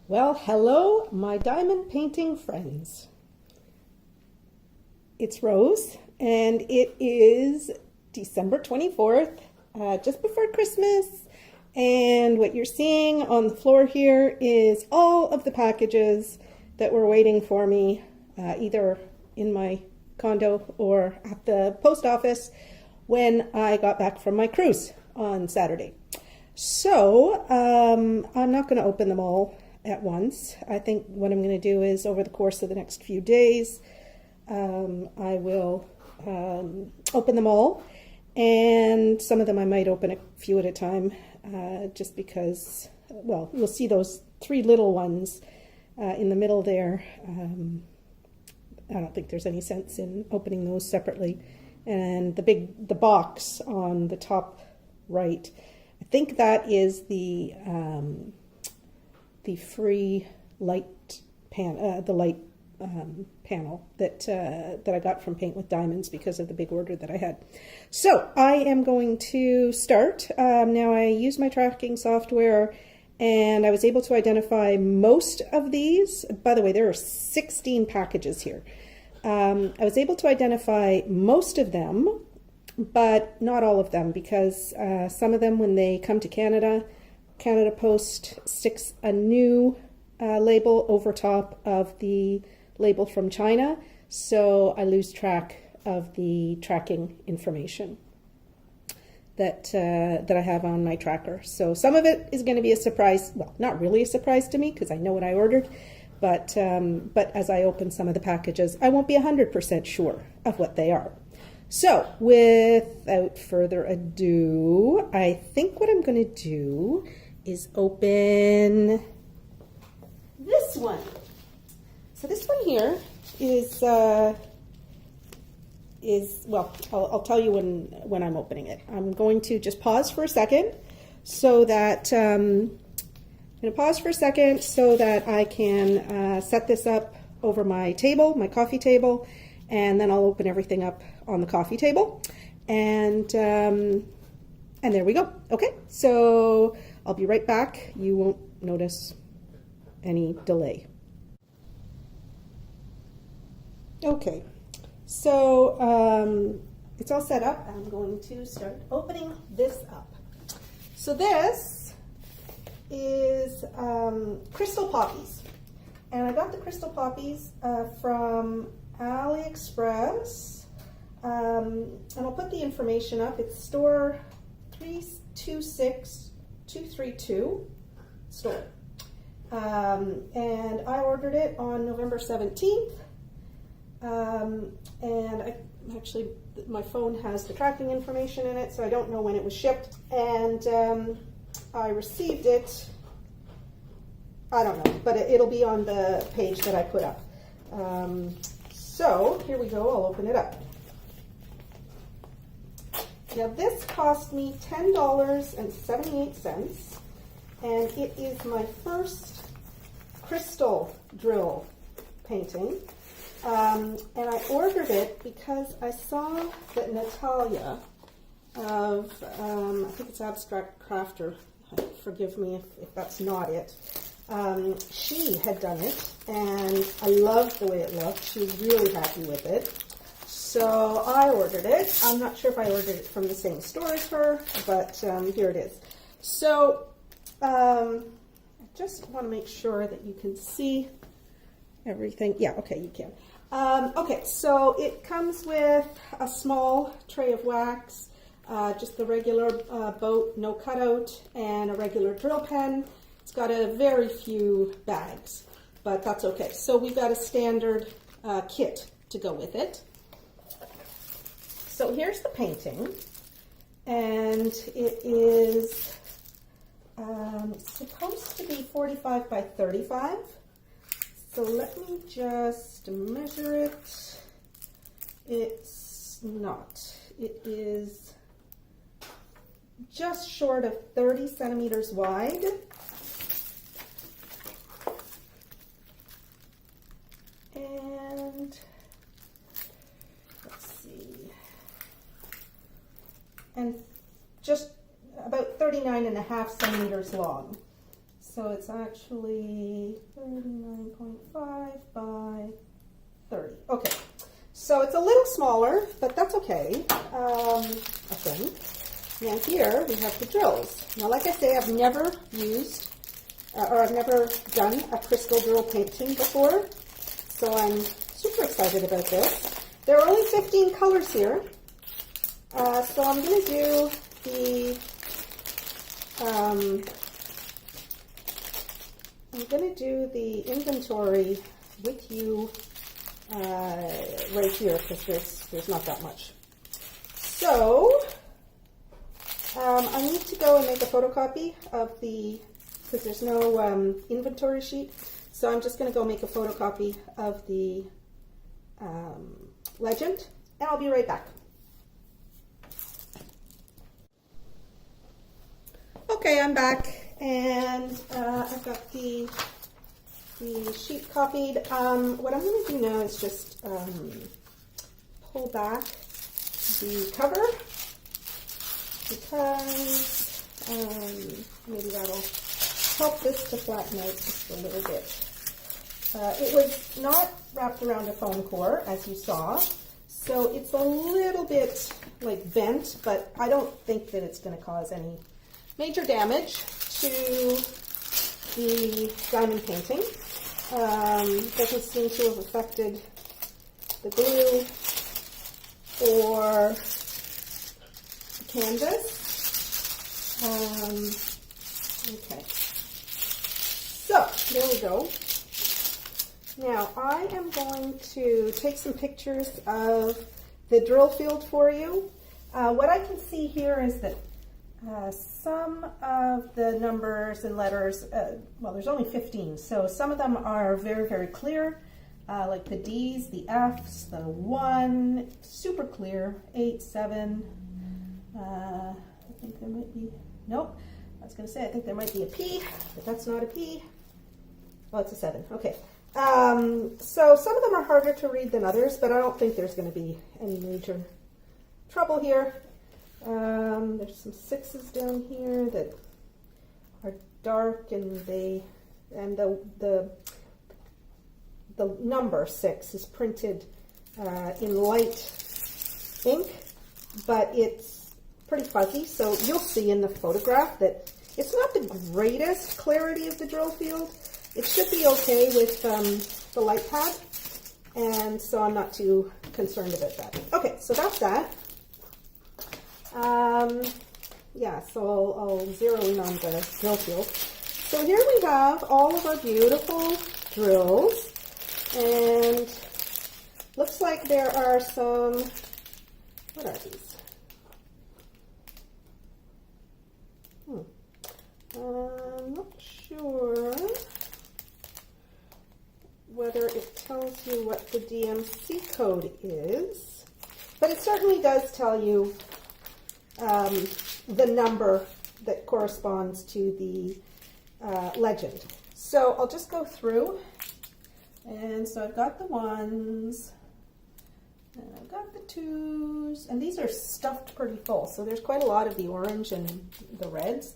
Well, hello, my diamond painting friends. It's Rose, and it is December 24th, just before Christmas. And what you're seeing on the floor here is all of the packages that were waiting for me, either in my condo or at the post office when I got back from my cruise on Saturday. So I'm not going to open them all at once. I think what I'm going to do is over the course of the next few days, I will open them all, and some of them I might open a few at a time, just because, well, you'll see those three little ones in the middle there. I don't think there's any sense in opening those separately. And the box on the top right, I think that is the free light panel that I got from Paint with Diamonds because of the big order that I had. So I am going to start. Now I use my tracking software and I was able to identify most of these. By the way, there are 16 packages here. I was able to identify most of them, but not all of them, because some of them, when they come to Canada, Canada Post sticks a new label over top of the label from China, so I lose track of the tracking information that I have on my tracker. So some of it is going to be a surprise. Well, not really a surprise to me because I know what I ordered, but as I open some of the packages, I won't be 100% sure of what they are. So without further ado, I think what I'm going to do is open this one. So this one here is well, I'll tell you when I'm opening it. I'm going to just pause for a second so that I'm going to pause for a second so that I can set this up over my table, my coffee table, and then I'll open everything up on the coffee table, and there we go. Okay, so I'll be right back. You won't notice any delay. Okay, so it's all set up. I'm going to start opening this up. So this is crystal poppies, and I got the crystal poppies from AliExpress, and I'll put the information up. It's store 326232 store, and I ordered it on November 17th. And actually, my phone has the tracking information in it, so I don't know when it was shipped. And I received it, I don't know, but it'll be on the page that I put up. So here we go, I'll open it up. Now this cost me $10.78, and it is my first crystal drill painting. And I ordered it because I saw that Natalia of, I think it's Abstract Crafter, forgive me if that's not it, she had done it, and I loved the way it looked. She was really happy with it. So I ordered it. I'm not sure if I ordered it from the same store as her, but here it is. So I just want to make sure that you can see everything. Yeah, okay, you can. Okay, so it comes with a small tray of wax, just the regular boat, no cutout, and a regular drill pen. It's got a very few bags, but that's okay. So we've got a standard kit to go with it. So here's the painting, and it is supposed to be 45 by 35. So let me just measure it. It's not. It is just short of 30 centimeters wide. And let's see. And just about 39.5 centimeters long. So it's actually 39.5 by 30. Okay, so it's a little smaller, but that's okay, I think. Now here we have the drills. Now, like I say, I've never used or I've never done a crystal drill painting before, so I'm super excited about this. There are only 15 colors here, so I'm going to do the inventory with you right here, because there's not that much. So I need to go and make a photocopy of because there's no inventory sheet, so I'm just going to go make a photocopy of the legend, and I'll be right back. Okay, I'm back, and I've got the sheet copied. What I'm going to do now is just pull back the cover, because maybe that'll help this to flatten out just a little bit. It was not wrapped around a foam core, as you saw, so it's a little bit like bent, but I don't think that it's going to cause any major damage to the diamond painting. Doesn't seem to have affected the glue or the canvas. Okay, so there we go. Now I am going to take some pictures of the drill field for you. What I can see here is that some of the numbers and letters, well, there's only 15, so some of them are very, very clear, like the D's, the F's, the 1, super clear, 8, 7, I think there might be, nope, I was going to say I think there might be a P, but that's not a P. Oh, it's a 7, okay. So some of them are harder to read than others, but I don't think there's going to be any major trouble here. There's some 6s down here that are dark, and the number 6 is printed in light ink, but it's pretty fuzzy, so you'll see in the photograph that it's not the greatest clarity of the drill field. It should be okay with the light pad, and so I'm not too concerned about that. Okay, so that's that. Yeah, so I'll zero in on the drill field. So here we have all of our beautiful drills, and looks like there are some, what are these? I'm not sure whether it tells you what the DMC code is, but it certainly does tell you the number that corresponds to the legend. So I'll just go through, and so I've got the 1s, and I've got the 2s, and these are stuffed pretty full, so there's quite a lot of the orange and the reds,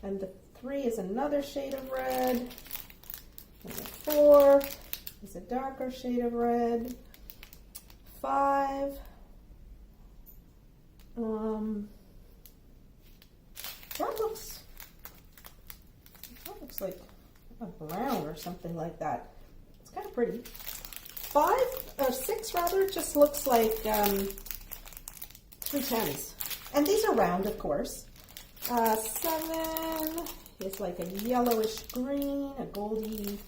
and the 3 is another shade of red, and the 4 is a darker shade of red, 5, that looks like a brown or something like that. It's kind of pretty. 5 or 6 rather just looks like 3 10s, and these are round, of course. 7 is like a yellowish green, a goldy,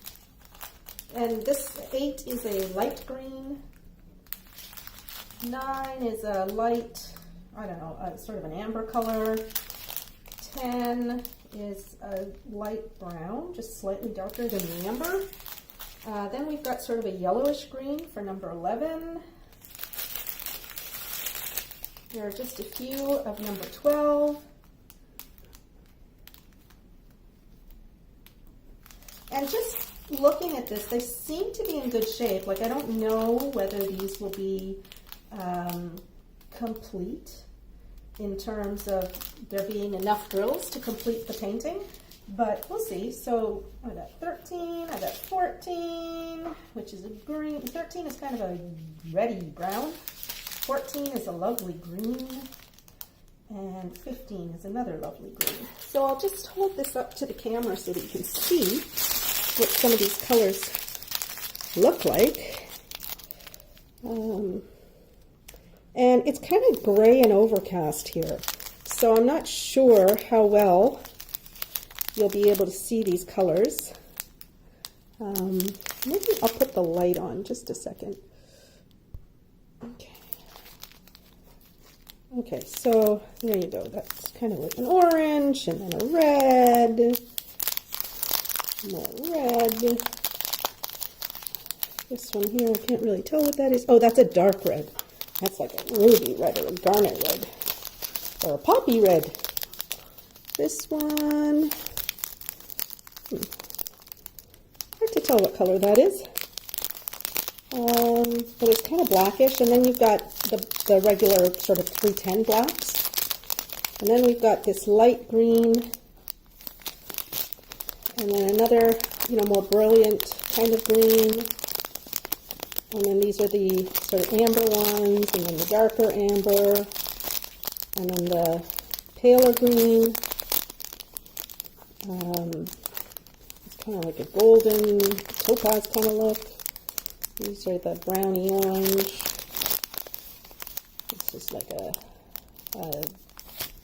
and this 8 is a light green. 9 is a light, I don't know, sort of an amber color. 10 is a light brown, just slightly darker than the amber. Then we've got sort of a yellowish green for number 11. There are just a few of number 12. And just looking at this, they seem to be in good shape. Like, I don't know whether these will be complete in terms of there being enough drills to complete the painting, but we'll see. So I got 13, I got 14, which is a green. 13 is kind of a reddy brown. 14 is a lovely green. And 15 is another lovely green. So I'll just hold this up to the camera so that you can see what some of these colors look like. And it's kind of gray and overcast here. So I'm not sure how well you'll be able to see these colors. Maybe I'll put the light on just a second. Okay. Okay, so there you go. That's kind of like an orange and then a red, more red. This one here, I can't really tell what that is. Oh, that's a dark red. That's like a ruby red or a garnet red or a poppy red. This one, hard to tell what color that is. But it's kind of blackish, and then you've got the regular sort of 310 blacks. And then we've got this light green, and then another, you know, more brilliant kind of green. And then these are the sort of amber ones, and then the darker amber, and then the paler green. It's kind of like a golden topaz kind of look. These are the browny orange. This is like a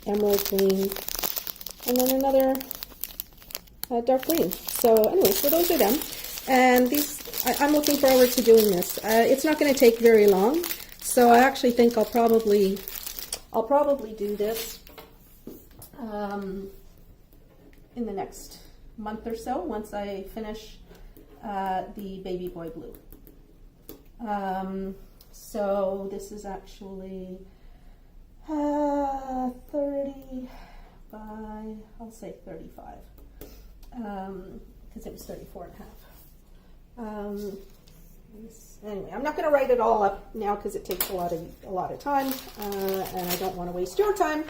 emerald green. And then another dark green. So anyway, so those are them. And these, I'm looking forward to doing this. It's not going to take very long. So I actually think I'll probably do this in the next month or so once I finish the Baby Boy Blue. So this is actually 30 by, I'll say 35, because it was 34 and a half. Anyway, I'm not going to write it all up now because it takes a lot of time, and I don't want to waste your time.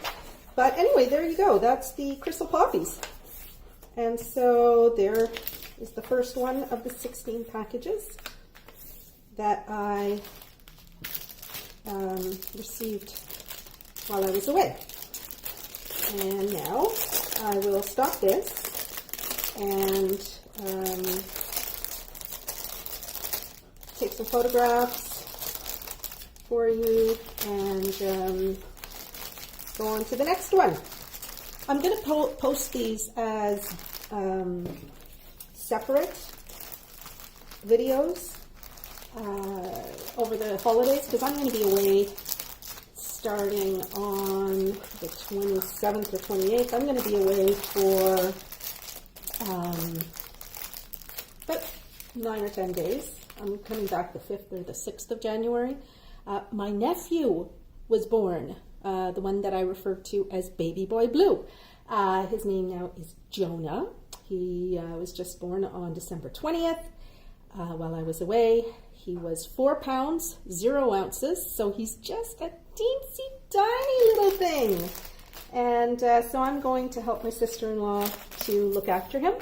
But anyway, there you go. That's the Crystal Poppies. And so there is the first one of the 16 packages that I received while I was away. And now I will stop this and take some photographs for you and go on to the next one. I'm going to post these as separate videos over the holidays, because I'm going to be away starting on the 27th or 28th. I'm going to be away for about 9 or 10 days. I'm coming back the 5th or the 6th of January. My nephew was born, the one that I referred to as Baby Boy Blue. His name now is Jonah. He was just born on December 20th while I was away. He was 4 pounds, 0 ounces, so he's just a teensy tiny little thing. And so I'm going to help my sister-in-law to look after him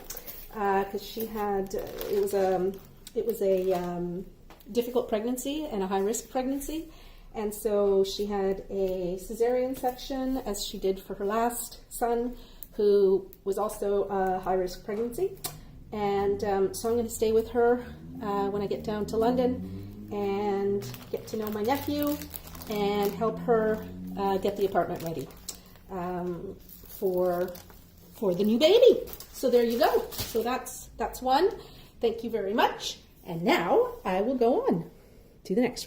because she had, it was a difficult pregnancy and a high-risk pregnancy. And so she had a cesarean section, as she did for her last son, who was also a high-risk pregnancy. And so I'm going to stay with her when I get down to London and get to know my nephew and help her get the apartment ready for the new baby. So there you go. So that's one. Thank you very much. And now I will go on to the next one.